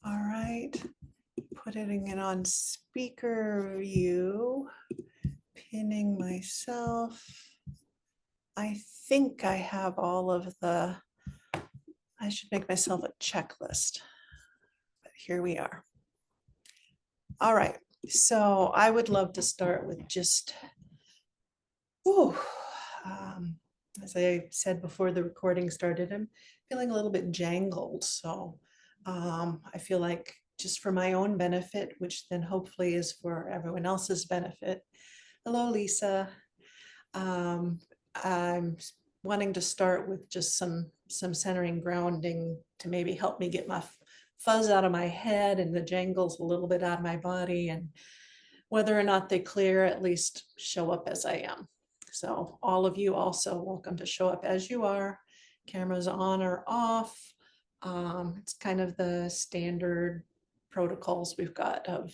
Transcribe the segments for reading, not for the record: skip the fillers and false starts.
All right, putting it on speaker view, pinning myself. I think I have all of I should make myself a checklist, but here we are. All right, so I would love to start with just, as I said before the recording started, I'm feeling a little bit jangled. So I feel like just for my own benefit, which then hopefully is for everyone else's benefit. Hello, Lisa. I'm wanting to start with just some centering grounding to maybe help me get my fuzz out of my head and the jangles a little bit out of my body, and whether or not they clear, at least show up as I am. So all of you also welcome to show up as you are, cameras on or off. It's kind of the standard protocols we've got of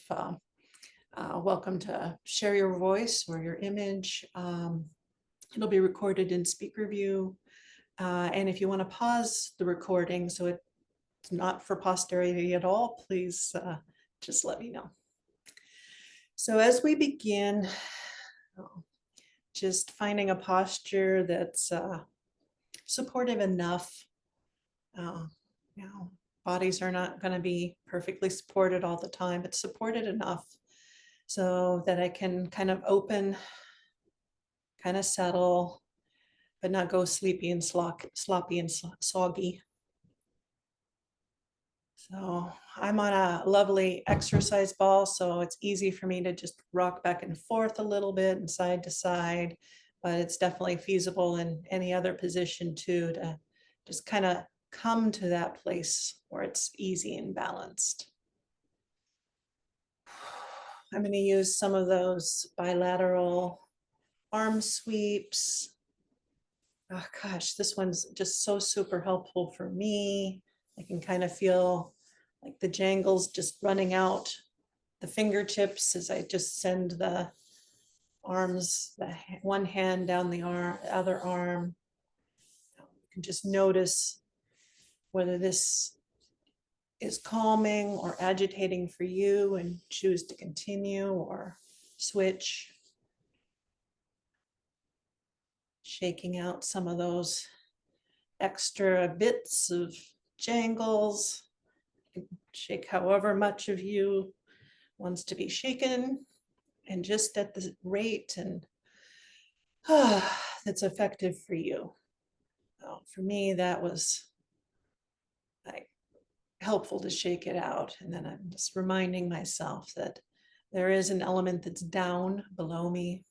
welcome to share your voice or your image. It'll be recorded in speaker view. And if you want to pause the recording so it's not for posterity at all, please just let me know. So as we begin, just finding a posture that's supportive enough. Bodies are not going to be perfectly supported all the time, but supported enough so that I can kind of open, kind of settle, but not go sleepy and sloppy and soggy. So I'm on a lovely exercise ball, so it's easy for me to just rock back and forth a little bit and side to side, but it's definitely feasible in any other position too, to just kind of come to that place where it's easy and balanced. I'm going to use some of those bilateral arm sweeps. Oh gosh, this one's just so super helpful for me. I can kind of feel like the jangles just running out the fingertips as I just send the arms, the one hand down the other arm. You can just notice whether this is calming or agitating for you and choose to continue or switch. Shaking out some of those extra bits of jangles. Shake however much of you wants to be shaken, and just at the rate and that's effective for you. For me, that was like helpful to shake it out. And then I'm just reminding myself that there is an element that's down below me.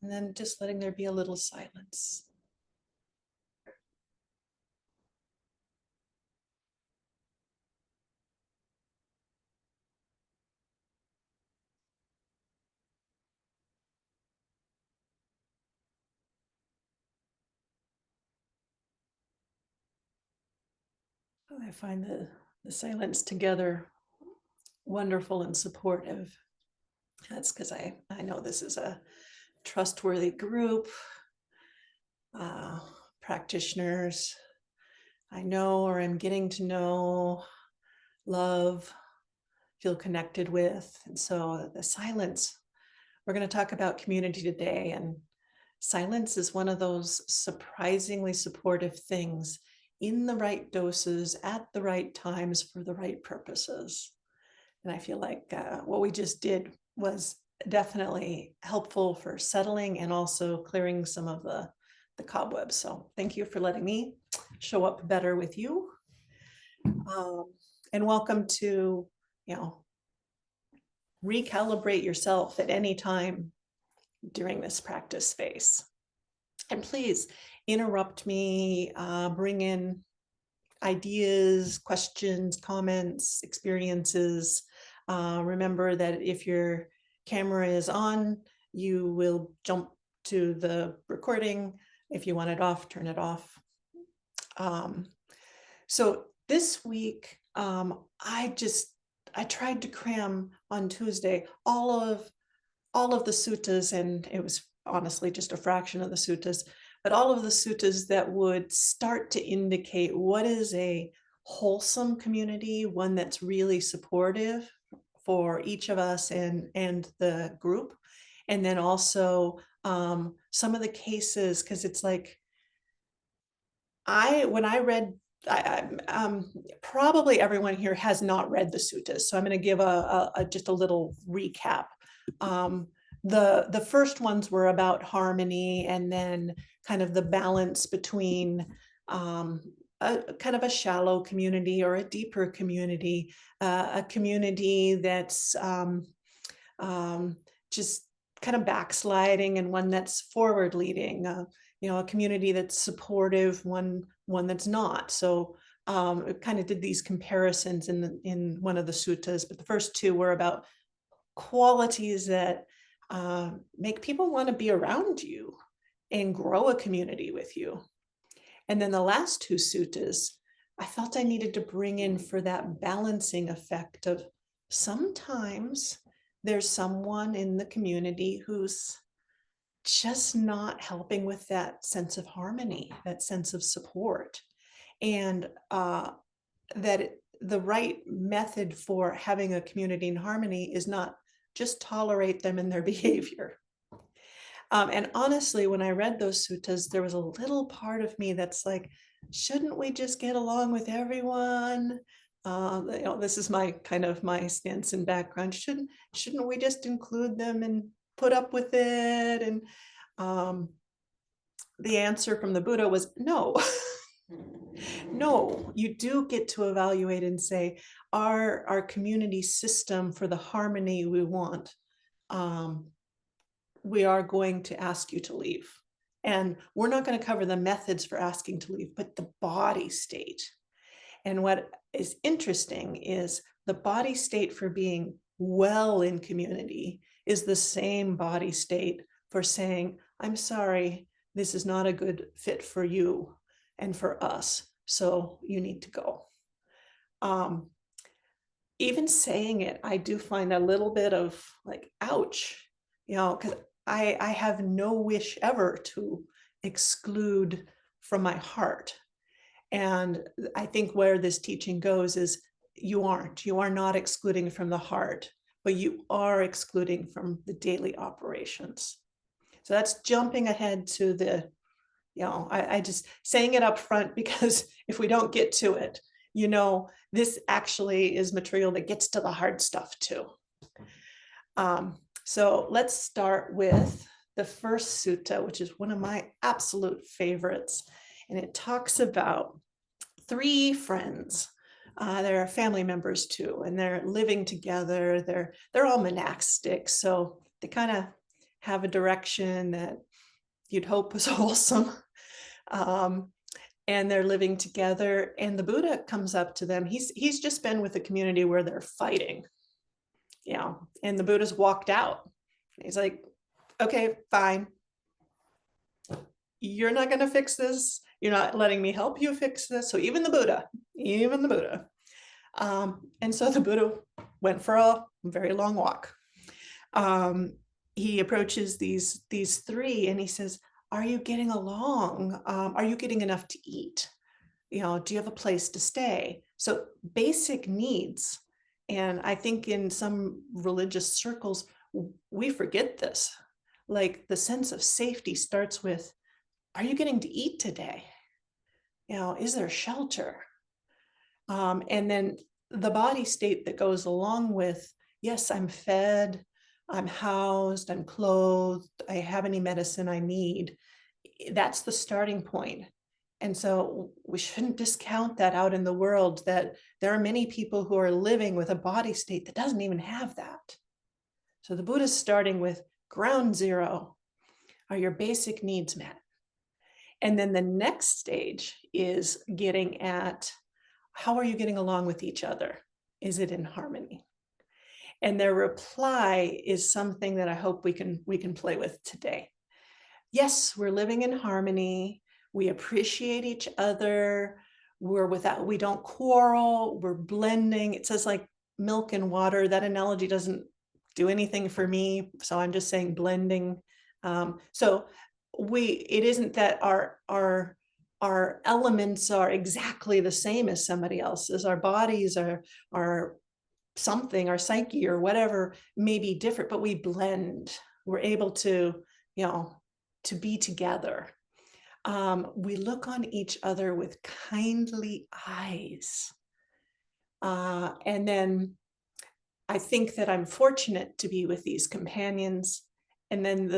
And then just letting there be a little silence. I find the silence together wonderful and supportive. That's because I know this is a trustworthy group, practitioners I know or am getting to know, love, feel connected with. And so the silence, we're going to talk about community today, and silence is one of those surprisingly supportive things in the right doses at the right times for the right purposes. And I feel like what we just did was definitely helpful for settling and also clearing some of the cobwebs. So thank you for letting me show up better with you. And welcome to, recalibrate yourself at any time during this practice phase. And please interrupt me, bring in ideas, questions, comments, experiences. Remember that if your camera is on, you will jump to the recording. If you want it off, turn it off. So this week, I tried to cram on Tuesday all of the suttas, and it was honestly just a fraction of the suttas, but all of the suttas that would start to indicate what is a wholesome community, one that's really supportive for each of us and the group. And then also some of the cases, because it's like, when I read, probably everyone here has not read the suttas, so I'm going to give just a little recap. The first ones were about harmony, and then kind of the balance between kind of a shallow community or a deeper community, a community that's just kind of backsliding, and one that's forward leading, a community that's supportive, one that's not. So it kind of did these comparisons in one of the suttas, but the first two were about qualities that make people want to be around you and grow a community with you. And then the last two suttas, I felt I needed to bring in for that balancing effect of sometimes there's someone in the community who's just not helping with that sense of harmony, that sense of support. And the right method for having a community in harmony is not just tolerate them in their behavior. And honestly, when I read those suttas, there was a little part of me that's like, shouldn't we just get along with everyone? This is my stance and background. Shouldn't we just include them and put up with it? And the answer from the Buddha was no. No, you do get to evaluate and say, our community system for the harmony we want, we are going to ask you to leave. And we're not going to cover the methods for asking to leave, but the body state. And what is interesting is the body state for being well in community is the same body state for saying, I'm sorry, this is not a good fit for you and for us, so you need to go. Even saying it, I do find a little bit of like, ouch, because I have no wish ever to exclude from my heart. And I think where this teaching goes is you are not excluding from the heart, but you are excluding from the daily operations. So that's jumping ahead to the, I just saying it up front, because if we don't get to it, this actually is material that gets to the hard stuff too. So let's start with the first sutta, which is one of my absolute favorites. And it talks about three friends. They're family members too, and they're living together. They're all monastic, so they kind of have a direction that you'd hope was wholesome. And they're living together, and the Buddha comes up to them. He's just been with a community where they're fighting, and the Buddha's walked out. He's like, okay, fine. You're not going to fix this. You're not letting me help you fix this. So even the Buddha. And so the Buddha went for a very long walk. He approaches these three and he says, are you getting along? Are you getting enough to eat? Do you have a place to stay? So basic needs. And I think in some religious circles, we forget this. Like the sense of safety starts with, are you getting to eat today? Is there shelter? And then the body state that goes along with, yes, I'm fed, I'm housed, I'm clothed, I have any medicine I need. That's the starting point. And so we shouldn't discount that out in the world, that there are many people who are living with a body state that doesn't even have that. So the Buddha's starting with ground zero. Are your basic needs met? And then the next stage is getting at, how are you getting along with each other? Is it in harmony? And their reply is something that I hope we can play with today. Yes, we're living in harmony. We appreciate each other. We don't quarrel. We're blending. It says like milk and water. That analogy doesn't do anything for me. So I'm just saying blending. So it isn't that our elements are exactly the same as somebody else's. Our bodies are something, our psyche or whatever may be different, but we blend. We're able to, to be together. We look on each other with kindly eyes. And then I think that I'm fortunate to be with these companions. And then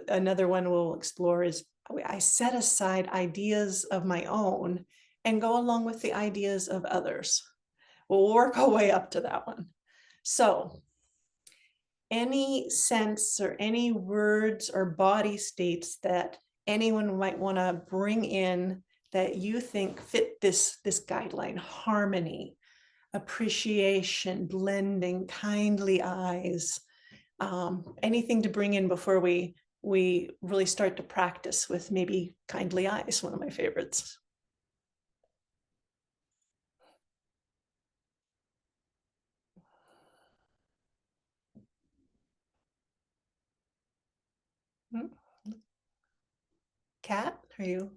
another one we'll explore is I set aside ideas of my own and go along with the ideas of others. We'll work our way up to that one. So any sense or any words or body states that anyone might want to bring in that you think fit this guideline: harmony, appreciation, blending, kindly eyes, anything to bring in before we really start to practice with maybe kindly eyes, one of my favorites. Kat, are you?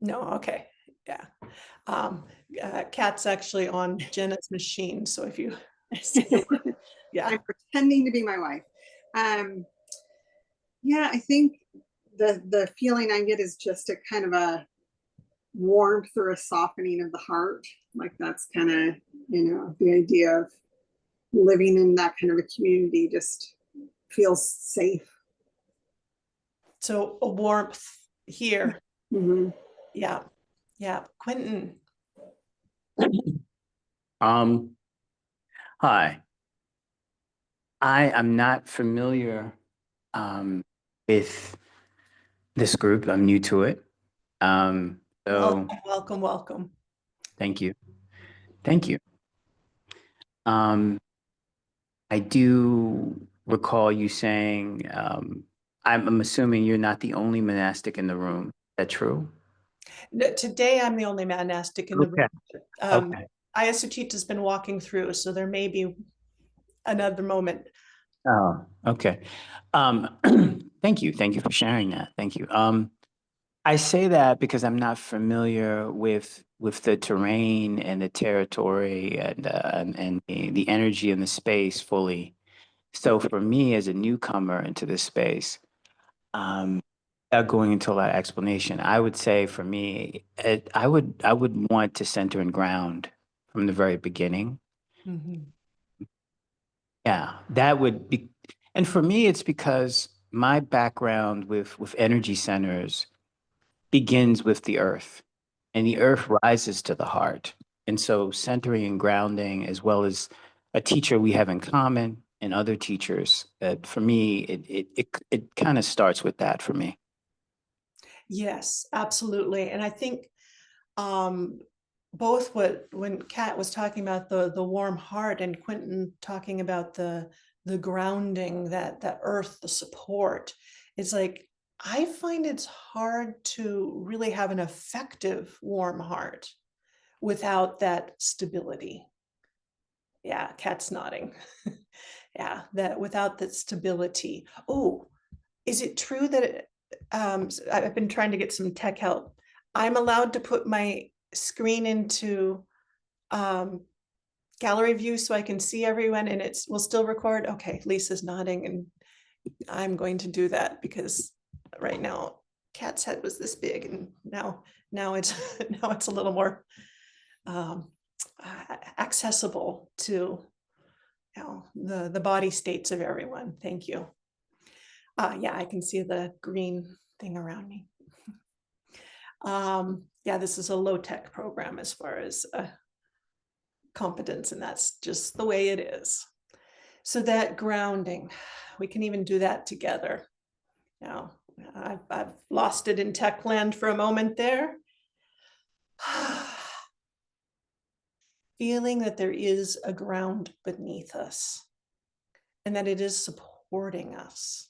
No, okay, yeah. Kat's actually on Jenna's machine, so if you see the word, yeah. I'm pretending to be my wife. Yeah, I think the feeling I get is just a kind of a warmth or a softening of the heart. Like that's kind of, the idea of living in that kind of a community just feels safe. So a warmth here. Mm-hmm. Yeah. Yeah. Quentin. Hi. I am not familiar with this group. I'm new to it. So Welcome. thank you. Thank you. I do recall you saying, I'm assuming you're not the only monastic in the room. Is that true? No, today I'm the only monastic in the room. Okay. Ayasutita's been walking through, so there may be another moment. Oh, okay. Thank you. Thank you for sharing that. Thank you. I say that because I'm not familiar with the terrain and the territory and the energy in the space fully. So for me as a newcomer into this space, without going into a lot of explanation, I would say for me, I would want to center and ground from the very beginning. Mm-hmm. Yeah, that would be, and for me, it's because my background with energy centers begins with the earth, and the earth rises to the heart. And so centering and grounding, as well as a teacher we have in common and other teachers, for me, it kind of starts with that for me. Yes, absolutely. And I think both when Kat was talking about the warm heart and Quentin talking about the grounding, that earth, the support, it's like I find it's hard to really have an effective warm heart without that stability. Yeah, Kat's nodding. Yeah, that without that stability. Oh, is it true that I've been trying to get some tech help? I'm allowed to put my screen into gallery view so I can see everyone and it will still record? Okay, Lisa's nodding and I'm going to do that because right now Kat's head was this big and now it's now it's a little more accessible to the body states of everyone. Thank you. Yeah, I can see the green thing around me. Yeah, this is a low-tech program as far as competence, and that's just the way it is. So that grounding, we can even do that together. Now, I've lost it in tech land for a moment there. Feeling that there is a ground beneath us and that it is supporting us.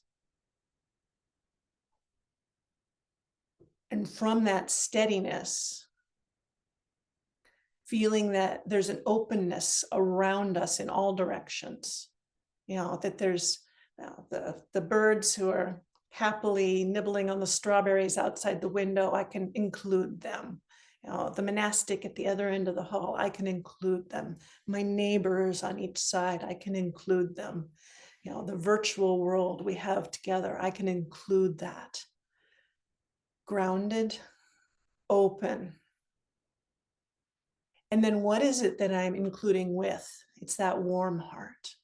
And from that steadiness, feeling that there's an openness around us in all directions, that there's the birds who are happily nibbling on the strawberries outside the window, I can include them. You know, the monastic at the other end of the hall, I can include them. My neighbors on each side, I can include them. You know, the virtual world we have together, I can include that. Grounded, open. And then what is it that I'm including with? It's that warm heart.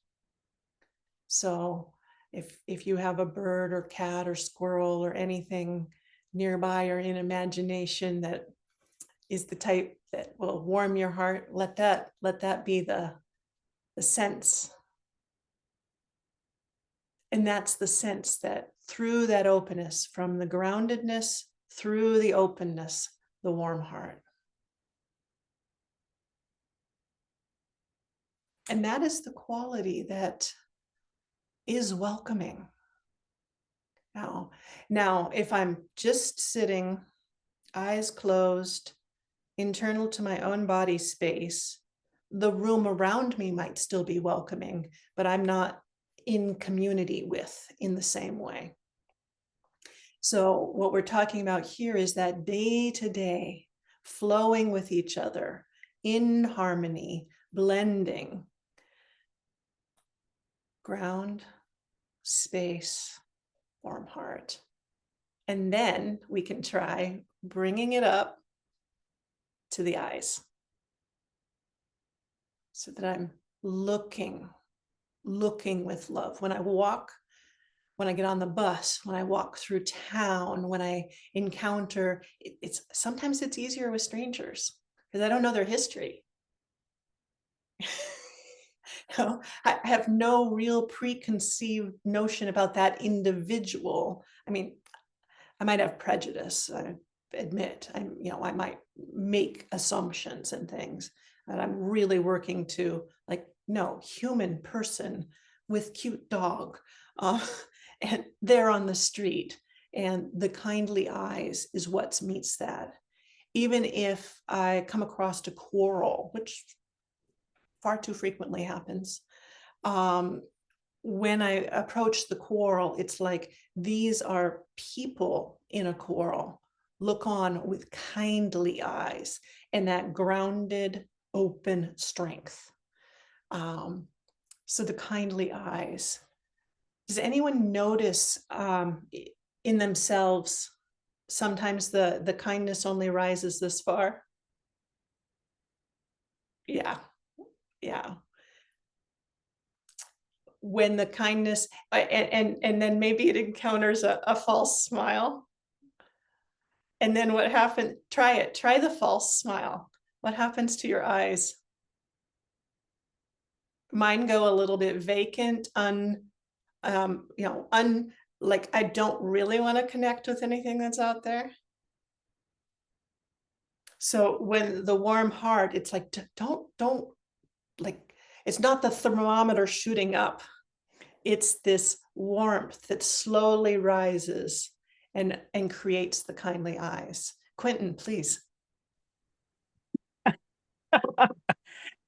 So if you have a bird or cat or squirrel or anything nearby or in imagination that is the type that will warm your heart, let that be the sense. And that's the sense that through that openness, from the groundedness through the openness, the warm heart. And that is the quality that is welcoming. Now, if I'm just sitting, eyes closed, internal to my own body space, the room around me might still be welcoming, but I'm not in community with in the same way. So what we're talking about here is that day to day, flowing with each other, in harmony, blending. Ground, space, warm heart. And then we can try bringing it up to the eyes so that I'm looking with love. When I walk, when I get on the bus, when I walk through town, when I encounter, sometimes it's easier with strangers because I don't know their history. No, I have no real preconceived notion about that individual. I mean, I might have prejudice, I admit. I might make assumptions and things, but I'm really working to no, human person with cute dog, and they're on the street, and the kindly eyes is what meets that. Even if I come across a quarrel, which far too frequently happens, when I approach the quarrel, it's like these are people in a quarrel. Look on with kindly eyes and that grounded, open strength. So the kindly eyes. Does anyone notice in themselves sometimes the kindness only rises this far? Yeah. When the kindness and then maybe it encounters a false smile, and then what happened? Try the false smile. What happens to your eyes? Mine go a little bit vacant, like I don't really want to connect with anything that's out there. So when the warm heart, it's like don't like, it's not the thermometer shooting up. It's this warmth that slowly rises and creates the kindly eyes. Quentin, please.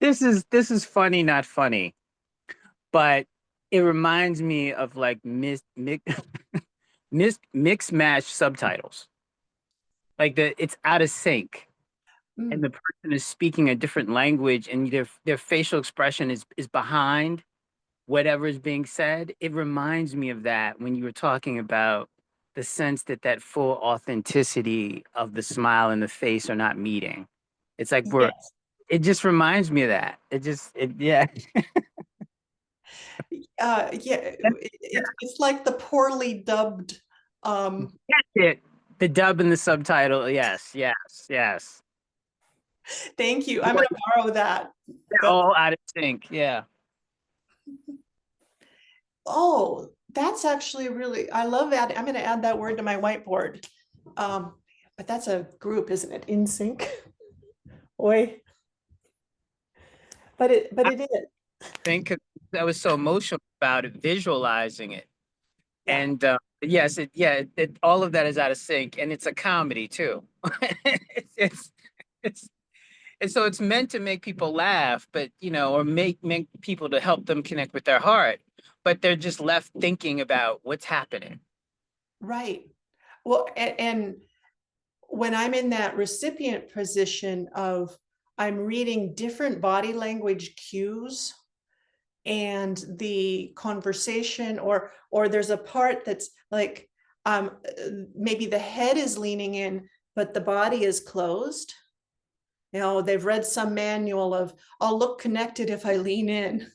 This is funny, not funny, but it reminds me of like mixed match subtitles. Like it's out of sync, and the person is speaking a different language, and their facial expression is behind whatever is being said. It reminds me of that when you were talking about the sense that full authenticity of the smile and the face are not meeting. It's like Yes. it just reminds me of that. Yeah. It's like the poorly dubbed. The dub and the subtitle. Yes. Thank you. I'm going to borrow that. They're all out of sync. Yeah. Oh, that's actually really, I love that. I'm going to add that word to my whiteboard. But that's a group, isn't it? In sync. Oi. But it is. I think I was so emotional about it, visualizing it. Yeah. And yes, all of that is out of sync, and it's a comedy too. it's and so it's meant to make people laugh, but or make people to help them connect with their heart, but they're just left thinking about what's happening. Right. Well, and when I'm in that recipient position of I'm reading different body language cues and the conversation, or there's a part that's like maybe the head is leaning in, but the body is closed. You know, they've read some manual of I'll look connected if I lean in.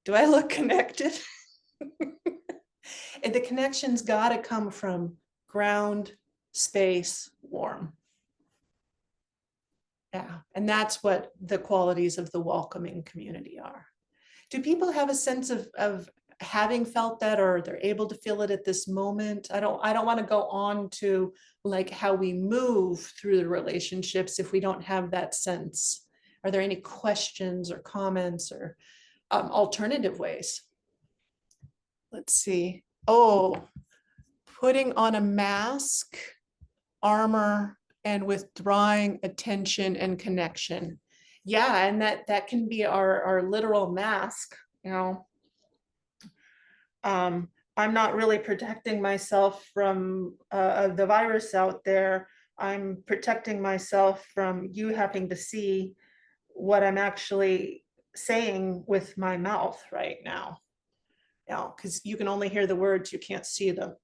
Do I look connected? And the connection's got to come from ground, space, warm. Yeah, and that's what the qualities of the welcoming community are. Do people have a sense of having felt that, or they're able to feel it at this moment? I don't want to go on to like how we move through the relationships if we don't have that sense. Are there any questions or comments or alternative ways? Let's see. Oh, putting on a mask, armor, and withdrawing attention and connection. Yeah, and that can be our literal mask, you know. I'm not really protecting myself from the virus out there. I'm protecting myself from you having to see what I'm actually saying with my mouth right now. You know, because you can only hear the words, you can't see the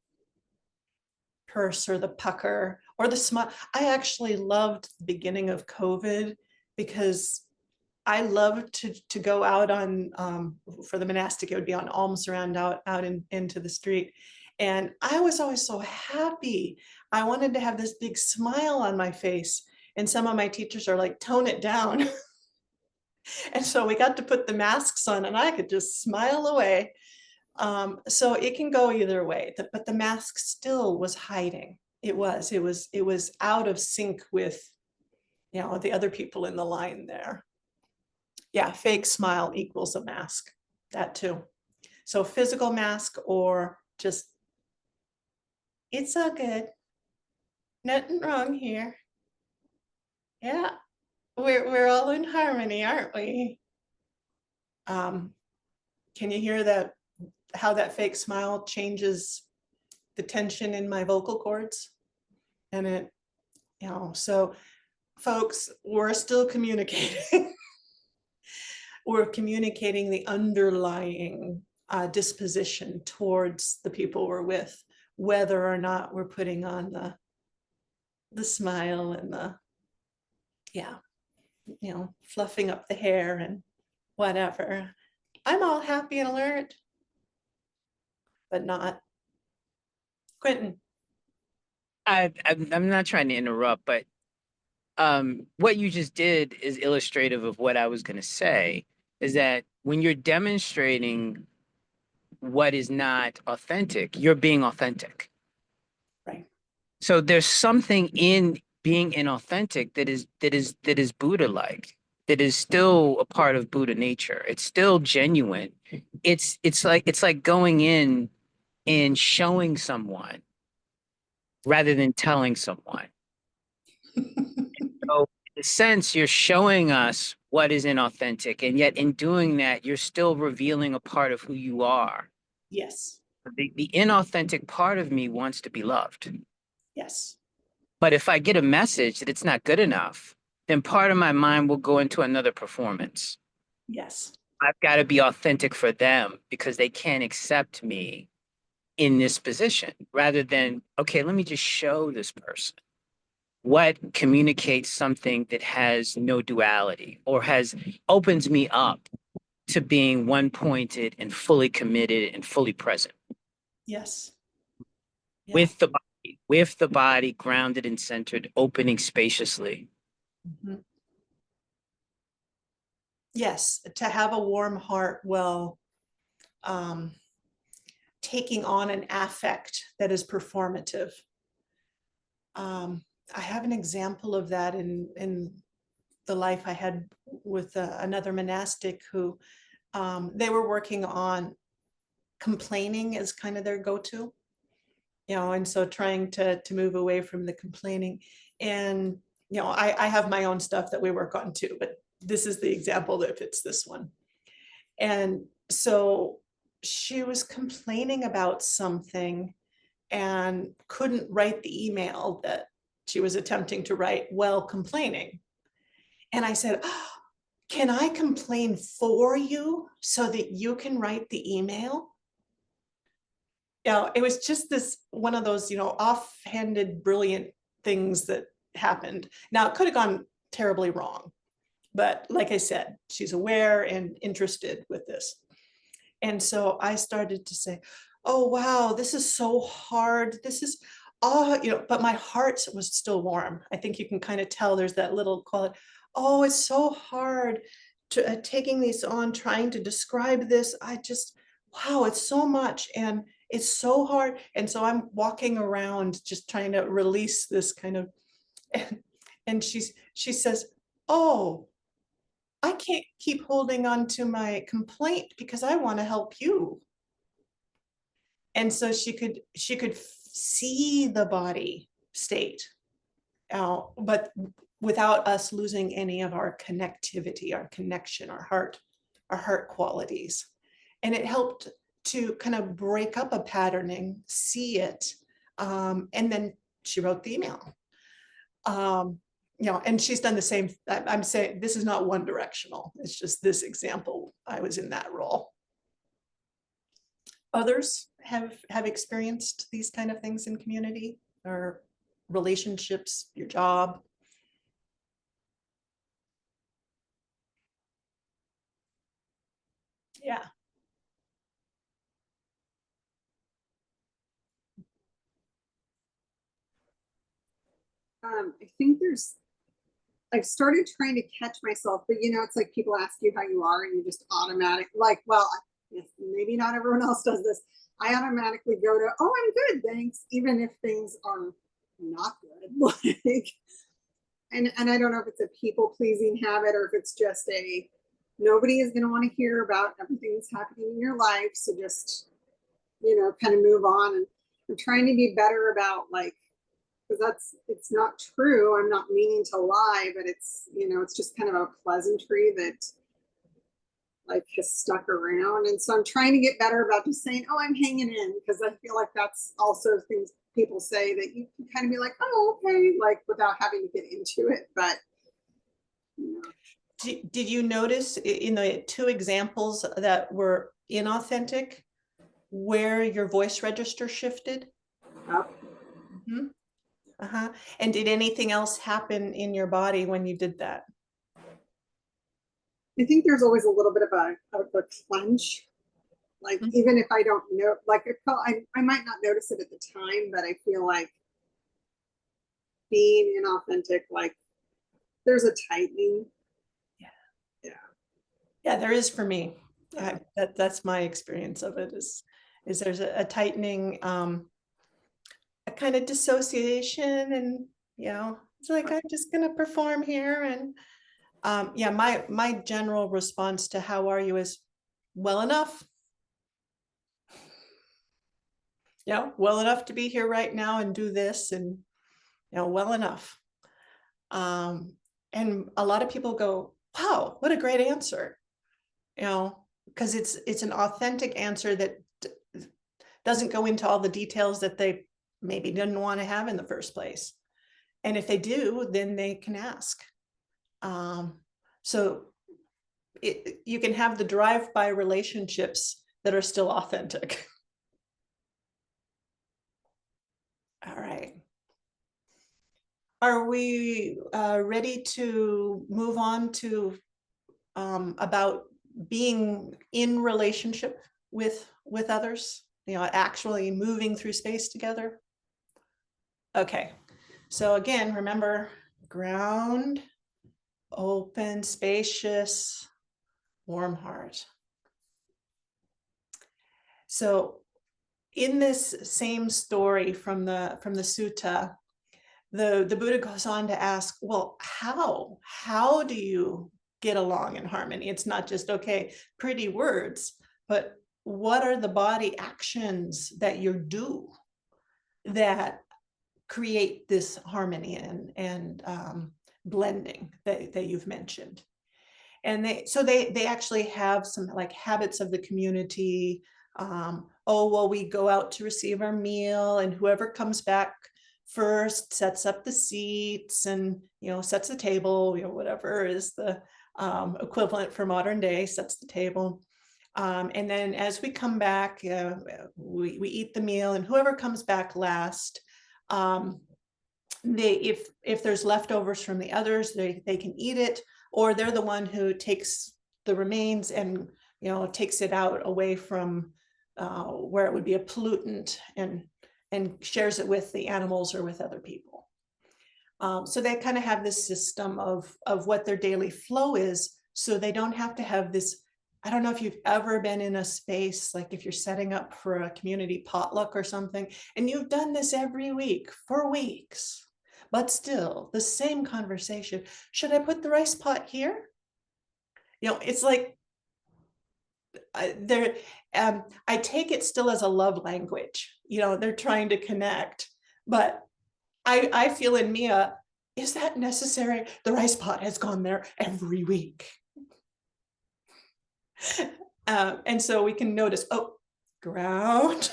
purse or the pucker or the smile. I actually loved the beginning of COVID because I loved to go out on for the monastic, it would be on alms around out into the street. And I was always so happy. I wanted to have this big smile on my face. And some of my teachers are like, tone it down. And so we got to put the masks on and I could just smile away. So it can go either way, but the mask still was hiding. It was out of sync with, you know, the other people in the line there. Yeah, fake smile equals a mask, that too. So physical mask or just, it's all good. Nothing wrong here. Yeah, we're all in harmony, aren't we? Can you hear that, how that fake smile changes the tension in my vocal cords? And it, you know, so folks, we're still communicating. We're communicating the underlying disposition towards the people we're with, whether or not we're putting on the smile and the, yeah, you know, fluffing up the hair and whatever. I'm all happy and alert, but not. Quentin. I'm not trying to interrupt, but what you just did is illustrative of what I was going to say, is that when you're demonstrating what is not authentic, you're being authentic. Right. So there's something in being inauthentic that is Buddha-like, that is still a part of Buddha nature. It's still genuine. It's like going in and showing someone rather than telling someone. So in a sense, you're showing us what is inauthentic, and yet in doing that, you're still revealing a part of who you are. Yes. The inauthentic part of me wants to be loved. Yes. But if I get a message that it's not good enough, then part of my mind will go into another performance. Yes. I've got to be authentic for them because they can't accept me in this position, rather than, okay, let me just show this person what communicates something that has no duality or opens me up to being one pointed and fully committed and fully present Yes. Yeah. with the body grounded and centered, opening spaciously. Mhm. Yes, to have a warm heart while taking on an affect that is performative. I have an example of that in the life I had with another monastic who they were working on complaining as kind of their go-to, you know, and so trying to move away from the complaining. And, you know, I have my own stuff that we work on too, but this is the example that fits this one. And so she was complaining about something and couldn't write the email that she was attempting to write while complaining. And I said, oh, can I complain for you so that you can write the email? It was just this one of those, offhanded, brilliant things that happened. Now, it could have gone terribly wrong, but like I said, she's aware and interested with this. And so I started to say, oh, wow, this is so hard. This is, but my heart was still warm. I think you can kind of tell there's that little quality. Oh, it's so hard to taking these on, trying to describe this. Wow, it's so much. And it's so hard. And so I'm walking around just trying to release this kind of, and she says, oh, I can't keep holding on to my complaint because I want to help you. And so she could see the body state, but without us losing any of our connectivity, our connection, our heart qualities. And it helped to kind of break up a patterning, see it, and then she wrote the email. And she's done the same. I'm saying this is not one directional. It's just this example. I was in that role. Others have experienced these kind of things in community or relationships, your job. Yeah. I think I've started trying to catch myself, but it's like people ask you how you are and you just automatic, like, well, maybe not everyone else does this. I automatically go to, oh, I'm good, thanks, even if things are not good. and I don't know if it's a people pleasing habit or if it's just nobody is going to want to hear about everything that's happening in your life. So just, kind of move on. And I'm trying to be better about because it's not true. I'm not meaning to lie, but it's, it's just kind of a pleasantry that has stuck around. And so I'm trying to get better about just saying, oh, I'm hanging in, because I feel like that's also things people say that you can kind of be like, oh, okay, without having to get into it. But did you notice in the two examples that were inauthentic where your voice register shifted? Mm-hmm. And did anything else happen in your body when you did that? I think there's always a little bit of a clench. Even if I don't know, I might not notice it at the time, but I feel like being inauthentic, there's a tightening. Yeah, there is for me. That's my experience of it is there's a tightening, a kind of dissociation, and it's like, I'm just gonna perform here. And my general response to how are you is well enough. Well enough to be here right now and do this, and well enough. And a lot of people go, wow, what a great answer. Because it's an authentic answer that doesn't go into all the details that they maybe didn't want to have in the first place. And if they do, then they can ask. So you can have the drive-by relationships that are still authentic. All right. Are we ready to move on to about being in relationship with others, actually moving through space together? Okay, so again, remember, ground, open, spacious, warm heart. So in this same story from the Sutta, the Buddha goes on to ask, well, how do you get along in harmony? It's not just, okay, pretty words, but what are the body actions that you do that create this harmony and blending that you've mentioned? And they actually have some habits of the community, Oh, well, we go out to receive our meal, and whoever comes back first sets up the seats and, sets the table, whatever is the equivalent for modern day, sets the table. And then as we come back, we eat the meal, and whoever comes back last, if there's leftovers from the others, they can eat it, or they're the one who takes the remains and takes it out away from where it would be a pollutant, and shares it with the animals or with other people. So they kind of have this system of what their daily flow is, so they don't have to have this. I don't know if you've ever been in a space, like if you're setting up for a community potluck or something, and you've done this every week for weeks, but still the same conversation. Should I put the rice pot here? It's like I take it still as a love language. They're trying to connect, but I feel in Mia, is that necessary? The rice pot has gone there every week. And so we can notice, oh, ground,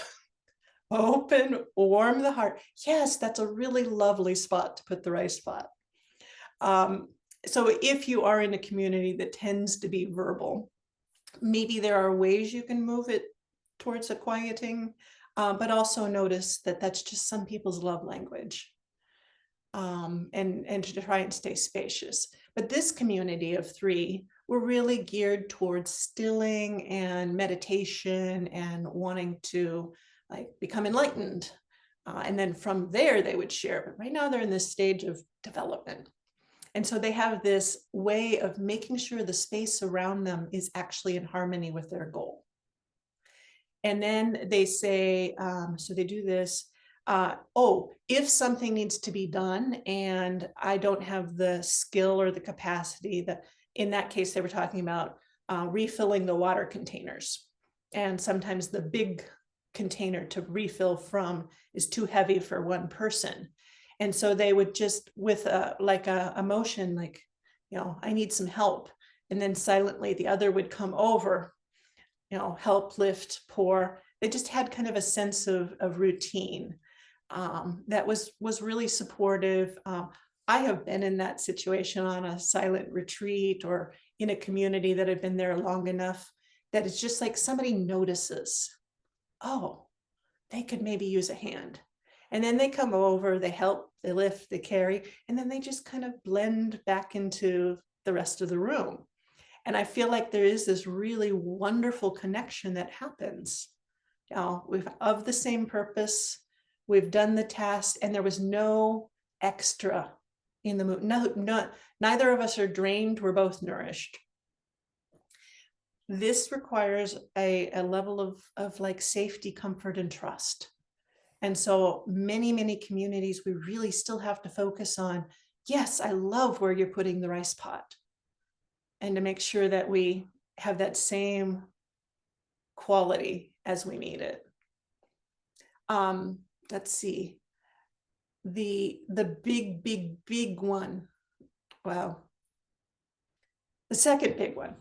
open, warm the heart. Yes, that's a really lovely spot to put the rice pot. So if you are in a community that tends to be verbal, maybe there are ways you can move it towards a quieting, but also notice that that's just some people's love language, and to try and stay spacious. But this community of 3 were really geared towards stilling and meditation and wanting to become enlightened. And then from there they would share, but right now they're in this stage of development. And so they have this way of making sure the space around them is actually in harmony with their goal. And then they say, so they do this, if something needs to be done and I don't have the skill or the capacity, that in that case, they were talking about refilling the water containers. And sometimes the big container to refill from is too heavy for one person. And so they would just, with a motion, I need some help. And then silently the other would come over, help, lift, pour. They just had kind of a sense of routine that was really supportive. I have been in that situation on a silent retreat or in a community that had been there long enough that it's just like somebody notices, oh, they could maybe use a hand. And then they come over, they help, they lift, they carry, and then they just kind of blend back into the rest of the room. And I feel like there is this really wonderful connection that happens. We've of the same purpose, we've done the task, and there was no extra in the mood. No, neither of us are drained, we're both nourished. This requires a level of safety, comfort, and trust. And so many communities, we really still have to focus on, yes, I love where you're putting the rice pot. And to make sure that we have that same quality as we need it. Let's see. The big one. Wow. The second big one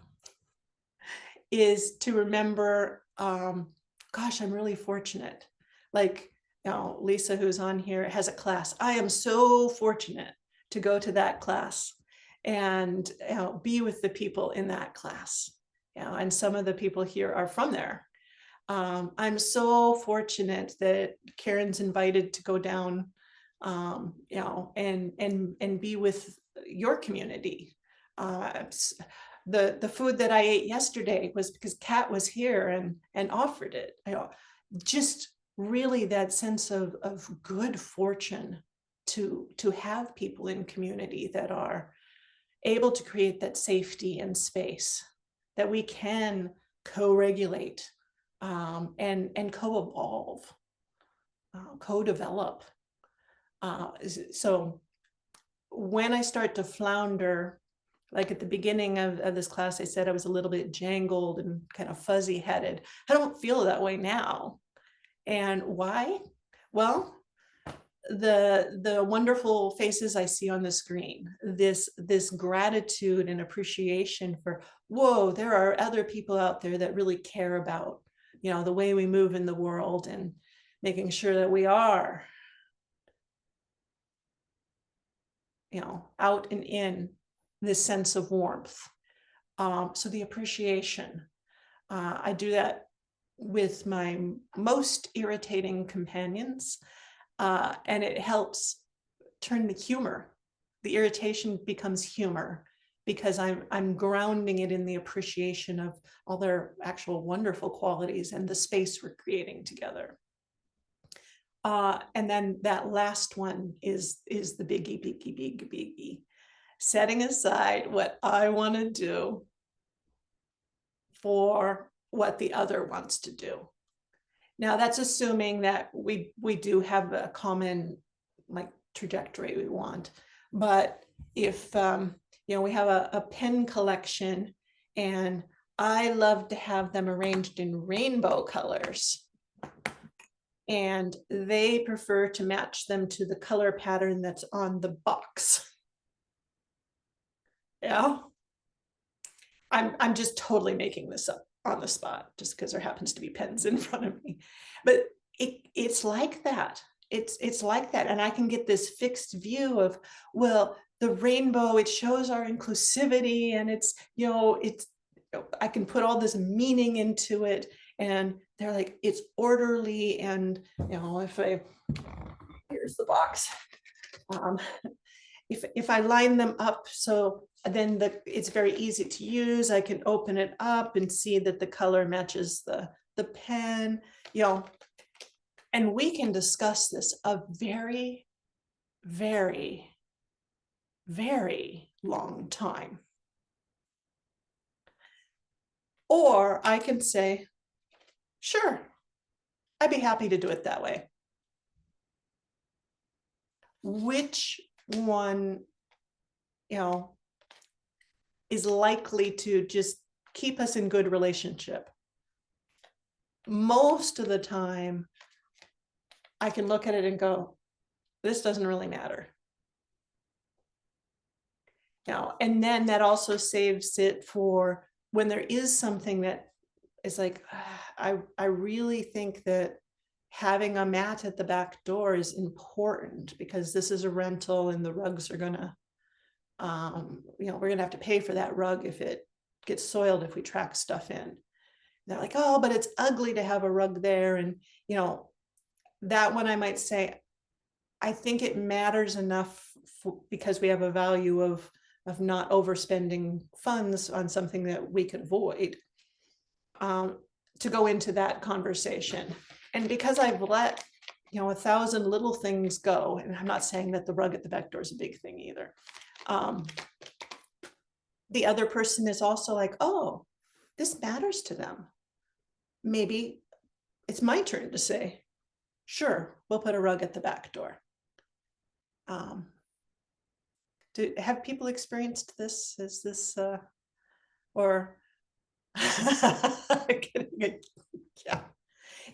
is to remember, gosh, I'm really fortunate. Lisa, who's on here, has a class. I am so fortunate to go to that class and be with the people in that class. And some of the people here are from there. I'm so fortunate that Karen's invited to go down, and be with your community. The food that I ate yesterday was because Kat was here and offered it. Just really that sense of good fortune to have people in community that are able to create that safety and space that we can co-regulate, and co-evolve, co-develop. So when I start to flounder, like at the beginning of this class, I said I was a little bit jangled and kind of fuzzy headed. I don't feel that way now. And why? Well, the wonderful faces I see on the screen, this gratitude and appreciation for, whoa, there are other people out there that really care about you know, the way we move in the world and making sure that we are, you know, out and in this sense of warmth. So the appreciation, I do that with my most irritating companions, and it helps turn the humor. The irritation becomes humor because I'm grounding it in the appreciation of all their actual wonderful qualities and the space we're creating together. And then that last one is the biggie. Setting aside what I want to do for what the other wants to do. Now that's assuming that we do have a common like trajectory we want. But if you know, we have a pen collection and I love to have them arranged in rainbow colors, and they prefer to match them to the color pattern that's on the box. Yeah. I'm just totally making this up on the spot just because there happens to be pens in front of me. But it's like that. It's like that. And I can get this fixed view of, well, the rainbow, it shows our inclusivity, and it's, you know, I can put all this meaning into it, and they're like, it's orderly. And, you know, here's the box. If I line them up, so then it's very easy to use, I can open it up and see that the color matches the pen, you know, and we can discuss this a very, very, very long time. Or I can say, sure, I'd be happy to do it that way. Which one, you know, is likely to just keep us in good relationship? Most of the time, I can look at it and go, this doesn't really matter. Now, and then that also saves it for when there is something that is like, I really think that having a mat at the back door is important because this is a rental and the rugs are gonna, you know, we're gonna have to pay for that rug if it gets soiled if we track stuff in. And they're like, oh, but it's ugly to have a rug there. And, you know, that one I might say, I think it matters enough because we have a value of not overspending funds on something that we could avoid, to go into that conversation. And because I've let, you know, 1,000 little things go, and I'm not saying that the rug at the back door is a big thing either. The other person is also like, oh, this matters to them. Maybe it's my turn to say, sure, we'll put a rug at the back door. Have people experienced this? Is this, or,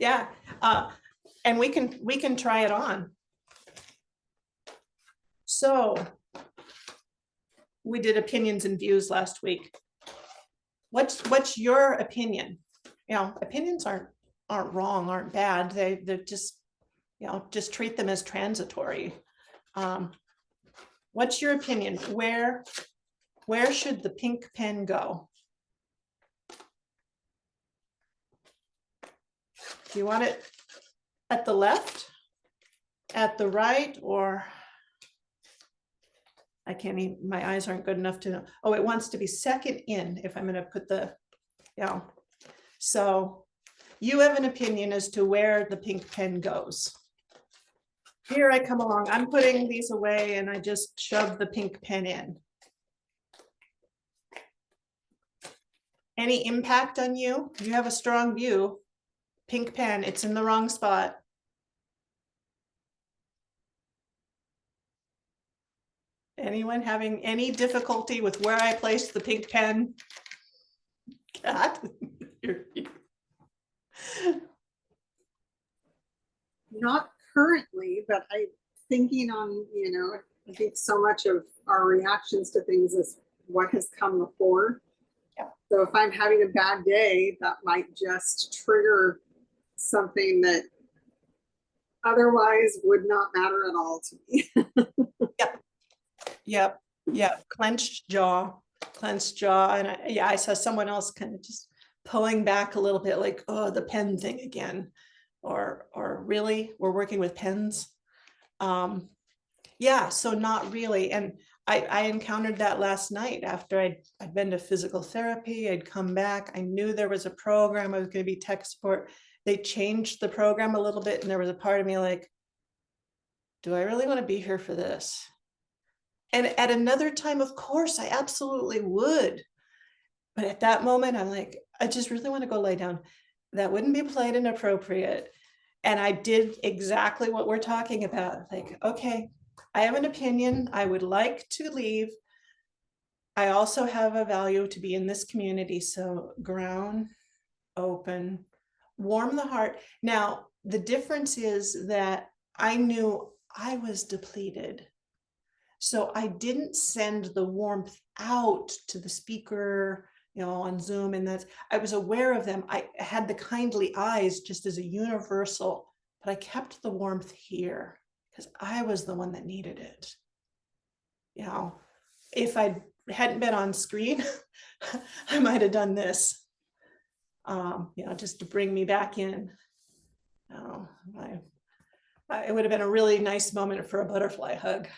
yeah. And we can try it on. So we did opinions and views last week. What's your opinion? You know, opinions aren't wrong, aren't bad. They're just, you know, just treat them as transitory. What's your opinion? Where should the pink pen go? Do you want it at the left, at the right, or I can't even, my eyes aren't good enough to know. Oh, it wants to be second in if I'm going to put the, you know. So you have an opinion as to where the pink pen goes. Here I come along, I'm putting these away and I just shove the pink pen in. Any impact on you? You have a strong view. Pink pen, it's in the wrong spot. Anyone having any difficulty with where I placed the pink pen? Cat? Not currently, but I'm thinking on, you know, I think so much of our reactions to things is what has come before. Yeah. So if I'm having a bad day, that might just trigger something that otherwise would not matter at all to me. Yep, yep, clenched jaw, and I saw someone else kind of just pulling back a little bit, like, oh, the pen thing again, or really, we're working with pens. Yeah, so not really, and I encountered that last night after I'd been to physical therapy. I'd come back, I knew there was a program, I was going to be tech support. They changed the program a little bit, and there was a part of me like, do I really want to be here for this? And at another time, of course, I absolutely would. But at that moment, I'm like, I just really want to go lay down. That wouldn't be polite and appropriate. And I did exactly what we're talking about. Like, okay, I have an opinion. I would like to leave. I also have a value to be in this community. So ground, open, warm the heart. Now, the difference is that I knew I was depleted. So I didn't send the warmth out to the speaker, on Zoom, and I was aware of them. I had the kindly eyes just as a universal, but I kept the warmth here because I was the one that needed it. If I hadn't been on screen, I might have done this, just to bring me back in. It would have been a really nice moment for a butterfly hug.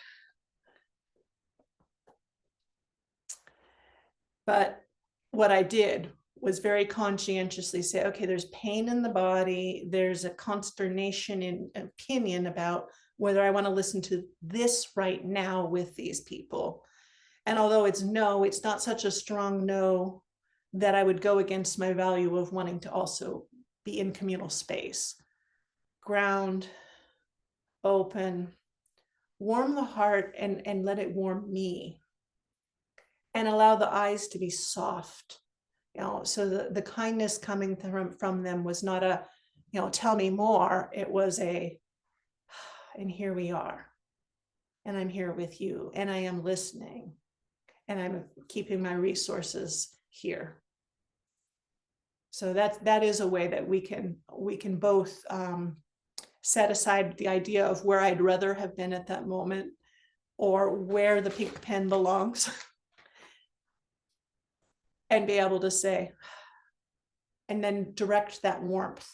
But what I did was very conscientiously say, okay, there's pain in the body. There's a consternation in opinion about whether I want to listen to this right now with these people. And although it's no, it's not such a strong no that I would go against my value of wanting to also be in communal space. Ground, open, warm the heart, and let it warm me. And allow the eyes to be soft, so the kindness coming from them was not a, tell me more. It was a, and here we are, and I'm here with you, and I am listening, and I'm keeping my resources here. So that is a way that we can both set aside the idea of where I'd rather have been at that moment, or where the pink pen belongs. And be able to say, and then direct that warmth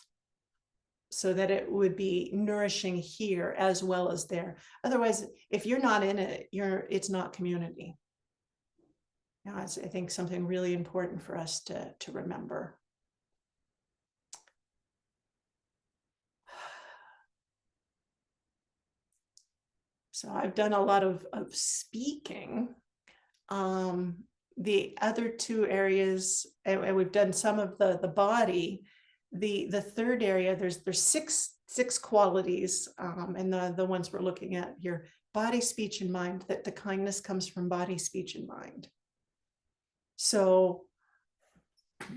so that it would be nourishing here as well as there. Otherwise, if you're not in it, it's not community. It's, I think, something really important for us to remember. So I've done a lot of speaking. The other two areas, and we've done some of the body. The third area, there's six qualities, and the ones we're looking at here: body, speech, and mind. That the kindness comes from body, speech, and mind. So,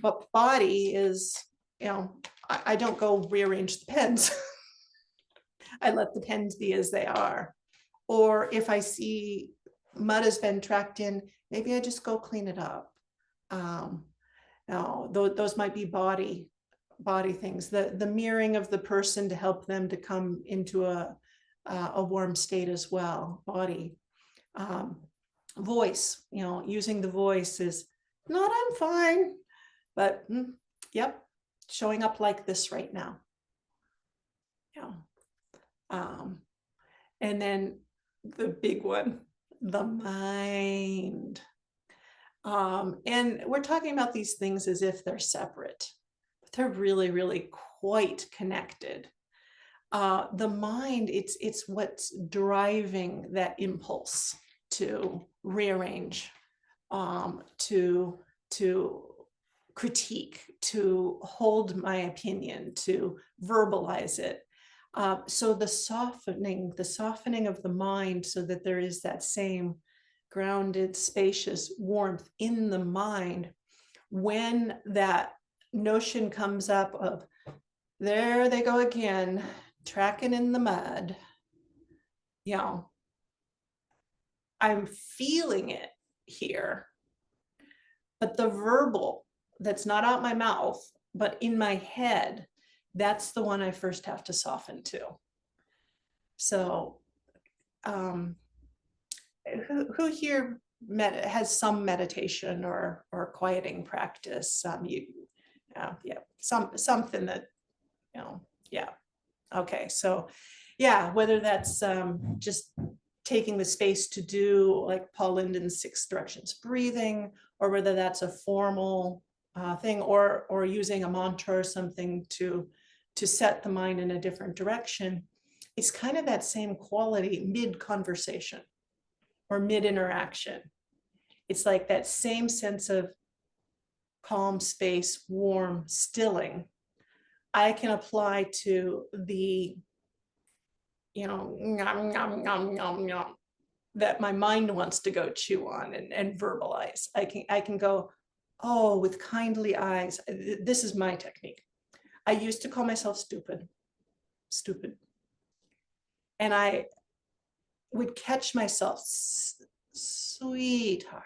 but body is, I don't go rearrange the pens. I let the pens be as they are. Or if I see mud has been tracked in, maybe I just go clean it up. Now, those might be body things. The mirroring of the person to help them to come into a warm state as well. Body, voice. Using the voice is not I'm fine, but yep, showing up like this right now. And then the big one, the mind. And we're talking about these things as if they're separate, but they're really, really quite connected. The mind, it's what's driving that impulse to rearrange, to critique, to hold my opinion, to verbalize it. So the softening of the mind, so that there is that same grounded, spacious warmth in the mind. When that notion comes up of, there they go again, tracking in the mud, I'm feeling it here, but the verbal that's not out my mouth, but in my head, that's the one I first have to soften to. So who here has some meditation or quieting practice? Something that, yeah. Okay, so yeah, whether that's just taking the space to do like Paul Linden's 6 directions breathing, or whether that's a formal thing, or using a mantra or something to set the mind in a different direction. It's kind of that same quality mid conversation or mid interaction. It's like that same sense of calm, space, warm, stilling. I can apply to the, nom, nom, nom, nom, nom, that my mind wants to go chew on and verbalize. I can go, oh, with kindly eyes. This is my technique. I used to call myself stupid. And I would catch myself, sweetheart.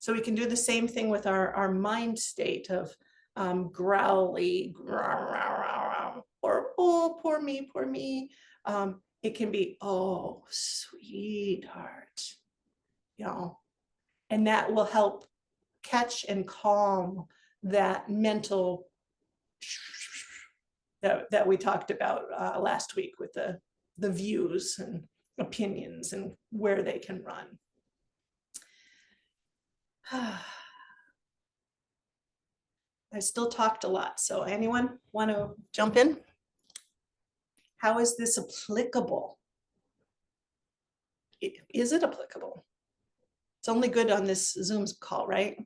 So we can do the same thing with our mind state of growly, or oh, poor me, poor me. It can be, oh, sweetheart, and that will help catch and calm that mental that we talked about last week with the views and opinions and where they can run. I still talked a lot, so anyone want to jump in? How is this applicable? Is it applicable? It's only good on this Zoom call, right?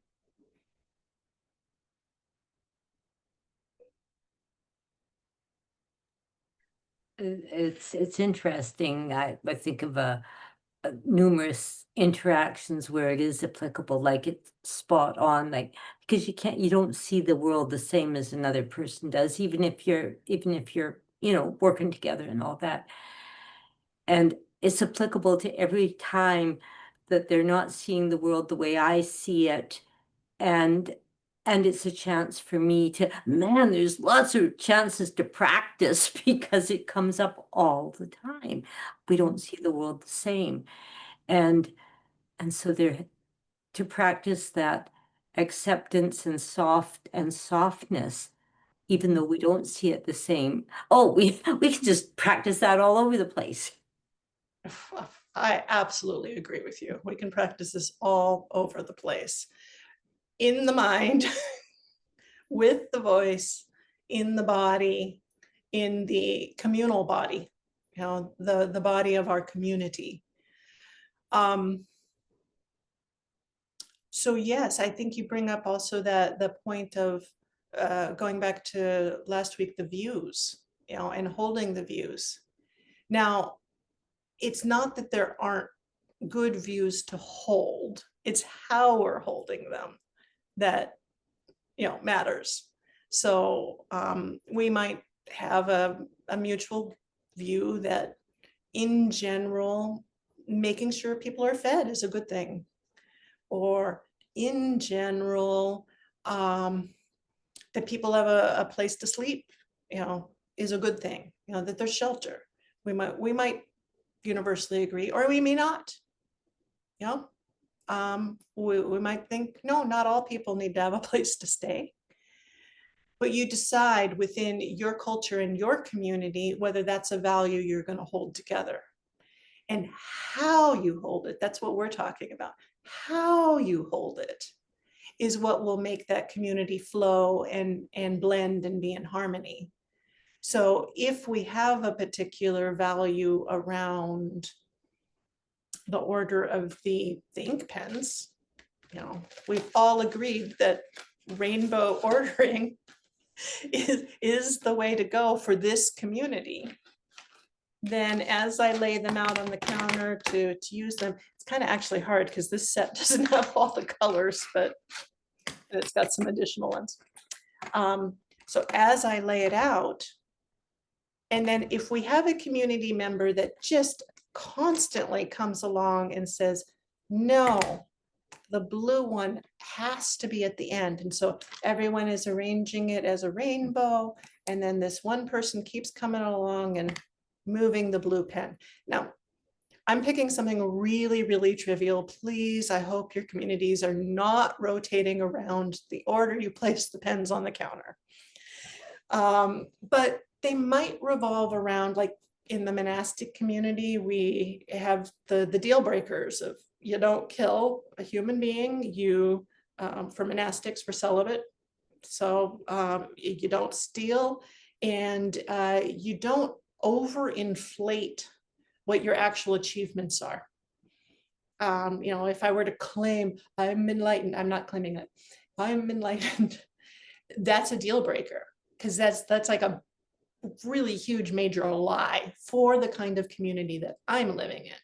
It's interesting. I think of numerous interactions where it is applicable, like it's spot on, like, because you don't see the world the same as another person does, even if you're working together and all that. And it's applicable to every time that they're not seeing the world the way I see it. And it's a chance for me to, man, there's lots of chances to practice because it comes up all the time. We don't see the world the same. And so there, to practice that acceptance and softness, even though we don't see it the same. Oh, we can just practice that all over the place. I absolutely agree with you. We can practice this all over the place. In the mind, with the voice, in the body, in the communal body, the body of our community. So yes, I think you bring up also the point of going back to last week, the views, and holding the views. Now, it's not that there aren't good views to hold, it's how we're holding them that matters. So we might have a mutual view that in general, making sure people are fed is a good thing, or in general, that people have a place to sleep, is a good thing, that there's shelter. We might universally agree, or we may not. We might think, no, not all people need to have a place to stay. But you decide within your culture and your community whether that's a value you're going to hold together. And how you hold it, that's what we're talking about. How you hold it is what will make that community flow and blend and be in harmony. So if we have a particular value around the order of the ink pens, we've all agreed that rainbow ordering is the way to go for this community. Then as I lay them out on the counter to use them, it's kind of actually hard because this set doesn't have all the colors, but it's got some additional ones. So as I lay it out, and then if we have a community member that just constantly comes along and says, no, the blue one has to be at the end. And so everyone is arranging it as a rainbow. And then this one person keeps coming along and moving the blue pen. Now, I'm picking something really, really trivial. Please, I hope your communities are not rotating around the order you place the pens on the counter. But they might revolve around, like in the monastic community, we have the deal breakers of you don't kill a human being, you, for monastics, for celibate, so you don't steal, and you don't overinflate what your actual achievements are. You know, if I were to claim I'm enlightened, I'm not claiming that. I'm enlightened, that's a deal breaker, because that's like a really huge major lie for the kind of community that I'm living in.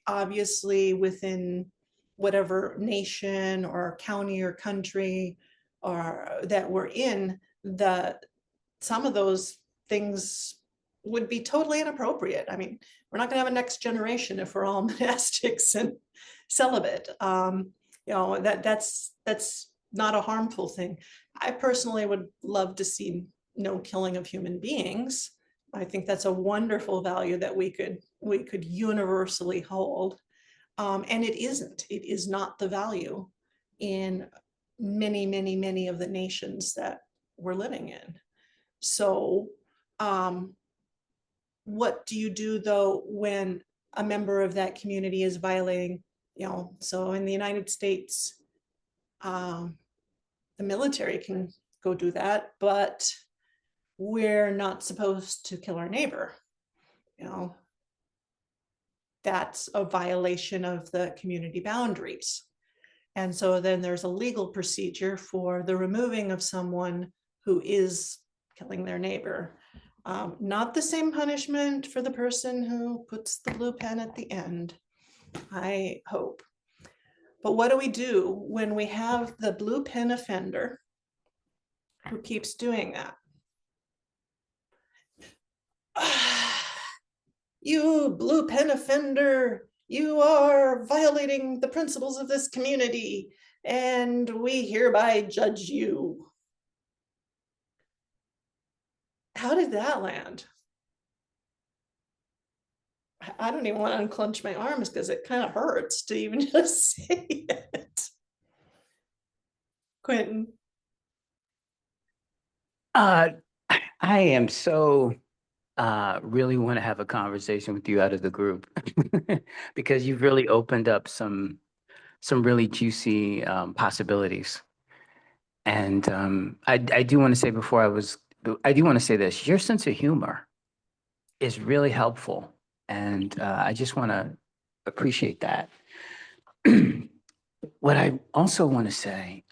Obviously, within whatever nation or county or country or that we're in, some of those things would be totally inappropriate. I mean, we're not going to have a next generation if we're all monastics and celibate. You know, that's not a harmful thing. I personally would love to see no killing of human beings. I think that's a wonderful value that we could universally hold. And it isn't. It is not the value in many, many, many of the nations that we're living in. So what do you do though when a member of that community is violating, you know, so in the United States, the military can go do that, but we're not supposed to kill our neighbor. You know, that's a violation of the community boundaries. And so then there's a legal procedure for the removing of someone who is killing their neighbor. Not the same punishment for the person who puts the blue pen at the end, I hope. But what do we do when we have the blue pen offender who keeps doing that? You blue pen offender, you are violating the principles of this community, and we hereby judge you. How did that land? I don't even want to unclench my arms because it kind of hurts to even just say it. Quentin. I am so really want to have a conversation with you out of the group because you've really opened up some really juicy possibilities. And I do want to say I do want to say this, your sense of humor is really helpful. And I just want to appreciate that. What I also want to say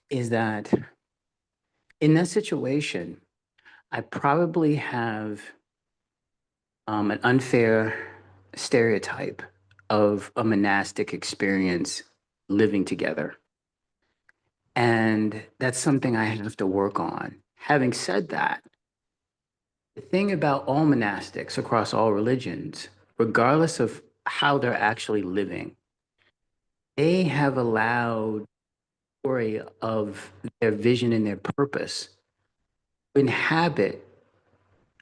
is that in that situation, I probably have an unfair stereotype of a monastic experience living together. And that's something I have to work on. Having said that, the thing about all monastics across all religions, regardless of how they're actually living, they have allowed the story of their vision and their purpose to inhabit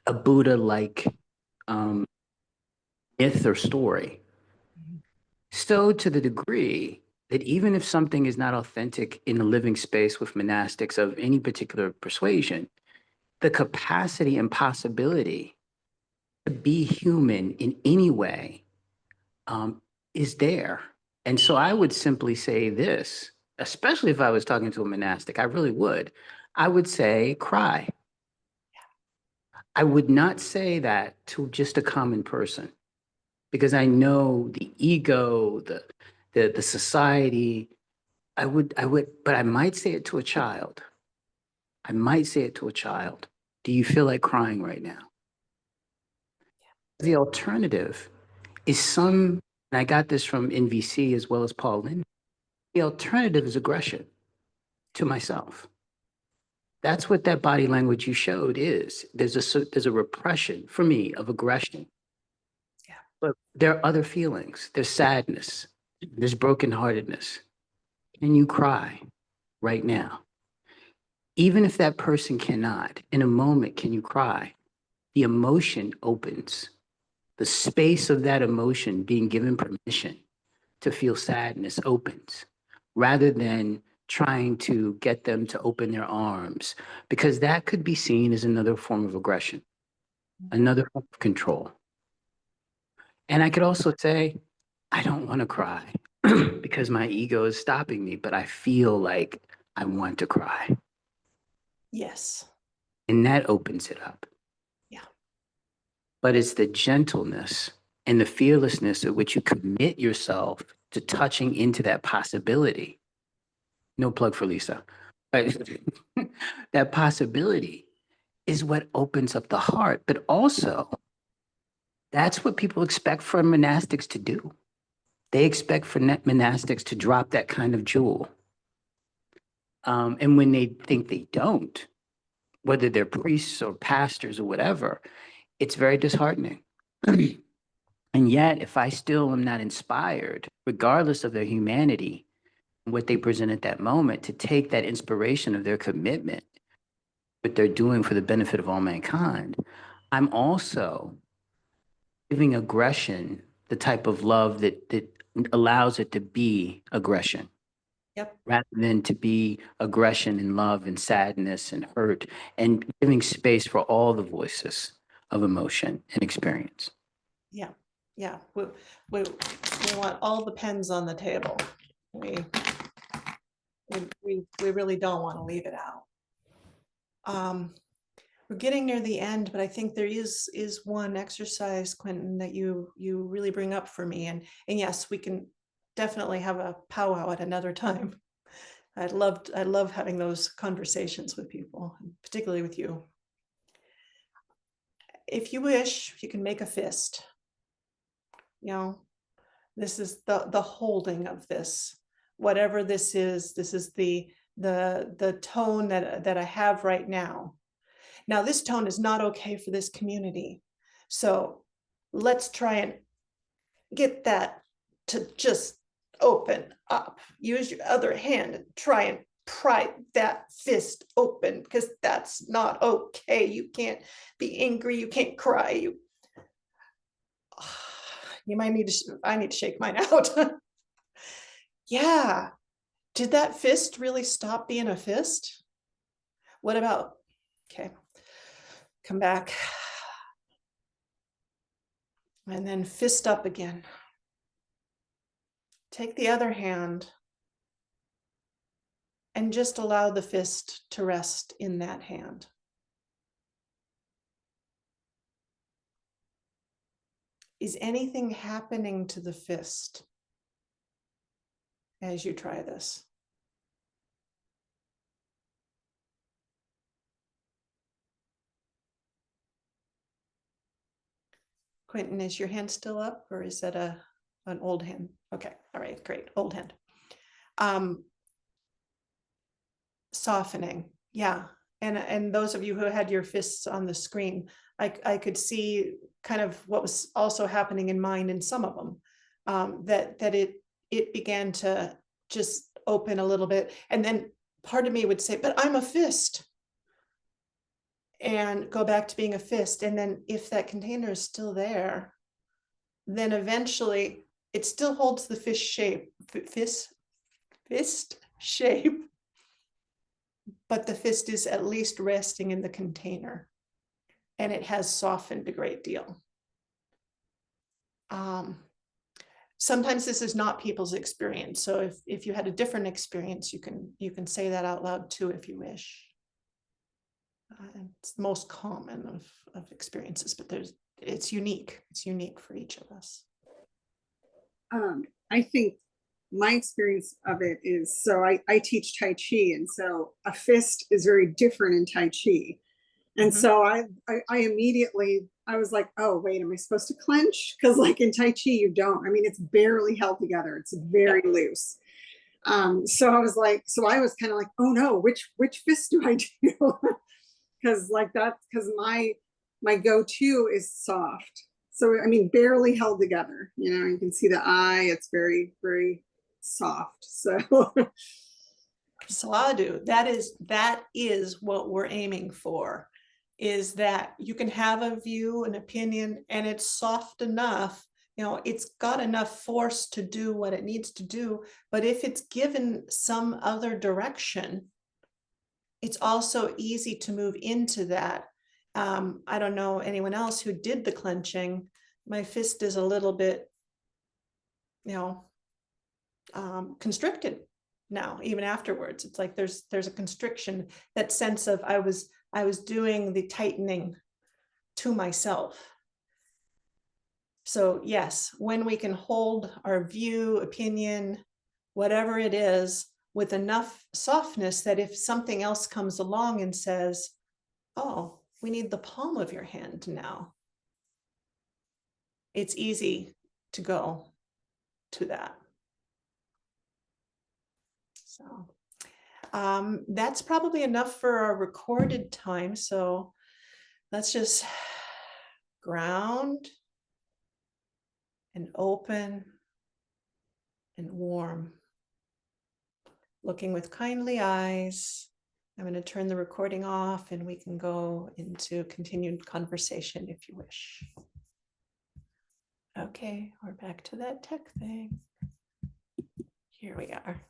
a Buddha-like myth or story. So to the degree that even if something is not authentic in the living space with monastics of any particular persuasion, the capacity and possibility to be human in any way is there. And so I would simply say this, especially if I was talking to a monastic, I really would. I would say, cry. I would not say that to just a common person because I know the ego, the society. I would, but I might say it to a child. I might say it to a child. Do you feel like crying right now? The alternative is and I got this from NVC as well as Paul Lynn. The alternative is aggression to myself. That's what that body language you showed is. There's a repression for me of aggression. Yeah. But there are other feelings. There's sadness. There's brokenheartedness. Can you cry right now? Even if that person cannot, in a moment, can you cry? The emotion opens. The space of that emotion being given permission to feel sadness opens, rather than trying to get them to open their arms, because that could be seen as another form of aggression, another form of control. And I could also say, I don't want to cry because my ego is stopping me, but I feel like I want to cry. Yes. And that opens it up. Yeah. But it's the gentleness and the fearlessness at which you commit yourself to touching into that possibility. No plug for Lisa. But that possibility is what opens up the heart. But also, that's what people expect from monastics to do. They expect for monastics to drop that kind of jewel. And when they think they don't, whether they're priests or pastors or whatever, it's very disheartening. And yet, if I still am not inspired, regardless of their humanity, what they present at that moment, to take that inspiration of their commitment, what they're doing for the benefit of all mankind, I'm also giving aggression the type of love that allows it to be aggression. Yep. Rather than to be aggression and love and sadness and hurt, and giving space for all the voices of emotion and experience. Yeah. Yeah. We want all the pens on the table. We really don't want to leave it out. We're getting near the end, but I think there is one exercise, Quentin, that you really bring up for me. And yes, we can definitely have a powwow at another time. I love having those conversations with people, particularly with you. If you wish, you can make a fist. You know, this is the holding of this. Whatever this is the tone that I have right now. Now, this tone is not okay for this community. So let's try and get that to just open up. Use your other hand and try and pry that fist open, because that's not okay. You can't be angry. You can't cry. You might need to, I need to shake mine out. Yeah. Did that fist really stop being a fist? What about, okay, come back. And then fist up again. Take the other hand and just allow the fist to rest in that hand. Is anything happening to the fist as you try this? Quentin, is your hand still up, or is that an old hand? Okay, all right, great, old hand. Softening, yeah. And those of you who had your fists on the screen, I could see kind of what was also happening in mine in some of them, that it began to just open a little bit. And then part of me would say, but I'm a fist. And go back to being a fist. And then if that container is still there, then eventually it still holds the fist shape, fist shape, but the fist is at least resting in the container, and it has softened a great deal. Sometimes this is not people's experience. So if you had a different experience, you can say that out loud too, if you wish. It's the most common of experiences, but it's unique. It's unique for each of us. I think my experience of it is, so I teach Tai Chi, and so a fist is very different in Tai Chi. And so I immediately, I was like, oh, wait, am I supposed to clench? Because like in Tai Chi, you don't. I mean, it's barely held together. It's very loose. So I was like, so I was kind of like, oh no, which fist do I do? Because like that, because my go-to is soft. So, I mean, barely held together, you know, you can see the eye, it's very, very soft. So, Sadhu, that is what we're aiming for, is that you can have a view, an opinion, and it's soft enough, you know, it's got enough force to do what it needs to do, but if it's given some other direction, it's also easy to move into that. I don't know anyone else who did the clenching. My fist is a little bit, you know, constricted now, even afterwards. It's like there's a constriction, that sense of I was doing the tightening to myself. So yes, when we can hold our view, opinion, whatever it is, with enough softness that if something else comes along and says, oh, we need the palm of your hand now, it's easy to go to that. So that's probably enough for our recorded time. So let's just ground and open and warm. Looking with kindly eyes. I'm going to turn the recording off and we can go into continued conversation if you wish. Okay, we're back to that tech thing. Here we are.